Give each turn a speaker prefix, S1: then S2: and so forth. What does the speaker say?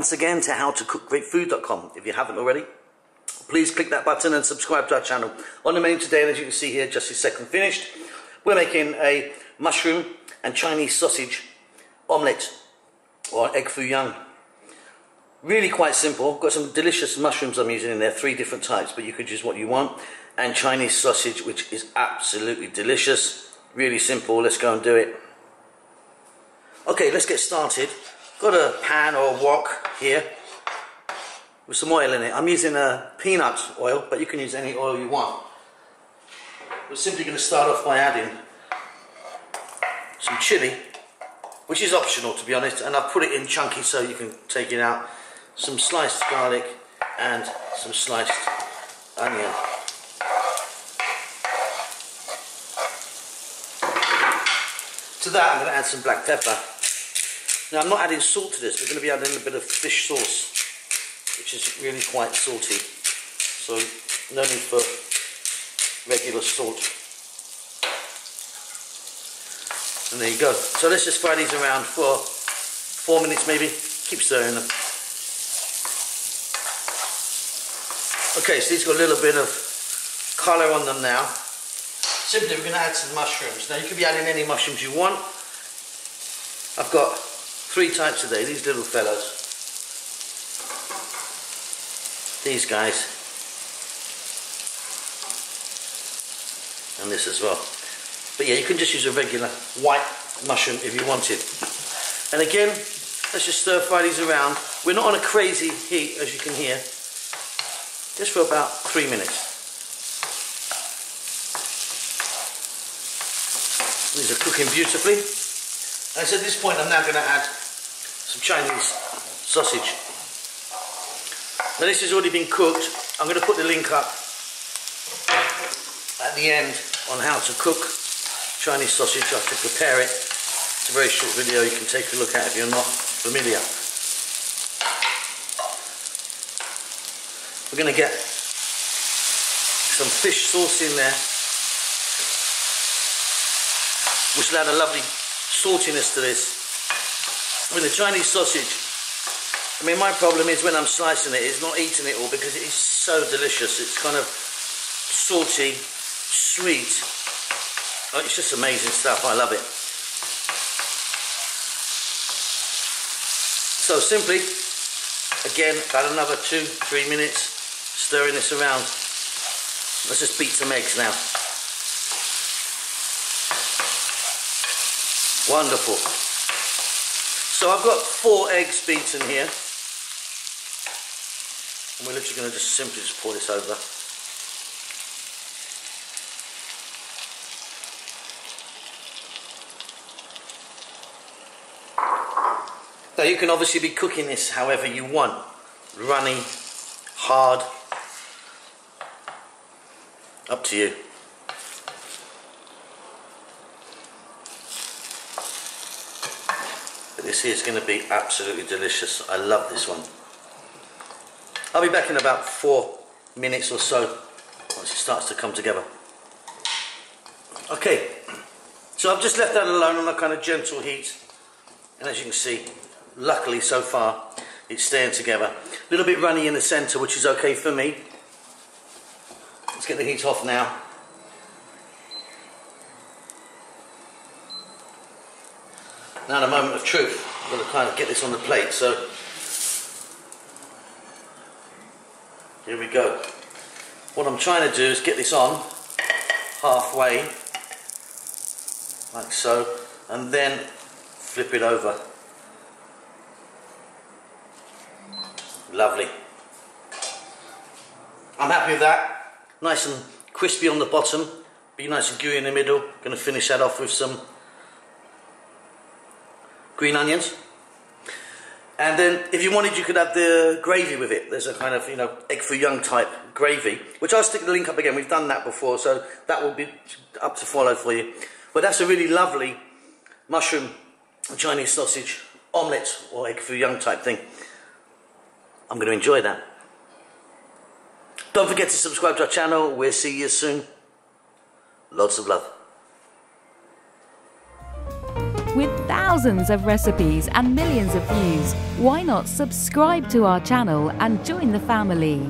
S1: once again to howtocookgreatfood.com. If you haven't already, please click that button and subscribe to our channel. On the menu today, as you can see here, just a second finished, we're making a mushroom and Chinese sausage omelette or egg fooyung. Really quite simple. Got some delicious mushrooms I'm using in there, 3 different types, but you could use what you want. And Chinese sausage, which is absolutely delicious. Really simple. Let's go and do it. Okay, let's get started. Got a pan or a wok here with some oil in it. I'm using a peanut oil, but you can use any oil you want. We're simply going to start off by adding some chili, which is optional to be honest, and I've put it in chunky so you can take it out. Some sliced garlic and some sliced onion. To that I'm going to add some black pepper. Now I'm not adding salt to this, we're going to be adding a bit of fish sauce, which is really quite salty, so no need for regular salt. And there you go. So let's just fry these around for 4 minutes maybe, keep stirring them. Okay, so these got a little bit of colour on them now. Simply we're going to add some mushrooms. Now you could be adding any mushrooms you want. I've got 3 types today, these little fellows. These guys. And this as well. But yeah, you can just use a regular white mushroom if you wanted. And again, let's just stir fry these around. We're not on a crazy heat, as you can hear. Just for about 3 minutes. These are cooking beautifully. And so at this point I'm now going to add some Chinese sausage. Now this has already been cooked. I'm going to put the link up at the end on how to cook Chinese sausage, how to prepare it. It's a very short video you can take a look at if you're not familiar. We're going to get some fish sauce in there, which will add a lovely saltiness to this. With the Chinese sausage, I mean my problem is when I'm slicing it, it's not eating it all because it is so delicious. It's kind of salty, sweet. Oh, it's just amazing stuff, I love it. So simply, again, about another 2-3 minutes, stirring this around. Let's just beat some eggs now. Wonderful. So I've got 4 eggs beaten here. And we're literally going to just simply just pour this over. Now you can obviously be cooking this however you want. Runny, hard, up to you. But this here is going to be absolutely delicious. I love this one. I'll be back in about 4 minutes or so once it starts to come together. Okay, so I've just left that alone on a kind of gentle heat, and as you can see, luckily so far it's staying together. A little bit runny in the centre, which is okay for me. Let's get the heat off now. Now the moment of truth. I've got to kind of get this on the plate, so here we go. What I'm trying to do is get this on halfway, like so, and then flip it over. Lovely. I'm happy with that. Nice and crispy on the bottom, be nice and gooey in the middle. Going to finish that off with some green onions. And then if you wanted, you could have the gravy with it. There's a kind of, you know, egg fooyung type gravy, which I'll stick the link up again. We've done that before, so that will be up to follow for you. But that's a really lovely mushroom Chinese sausage omelette or egg fooyung type thing. I'm going to enjoy that. Don't forget to subscribe to our channel. We'll see you soon. Lots of love.
S2: With thousands of recipes and millions of views, why not subscribe to our channel and join the family?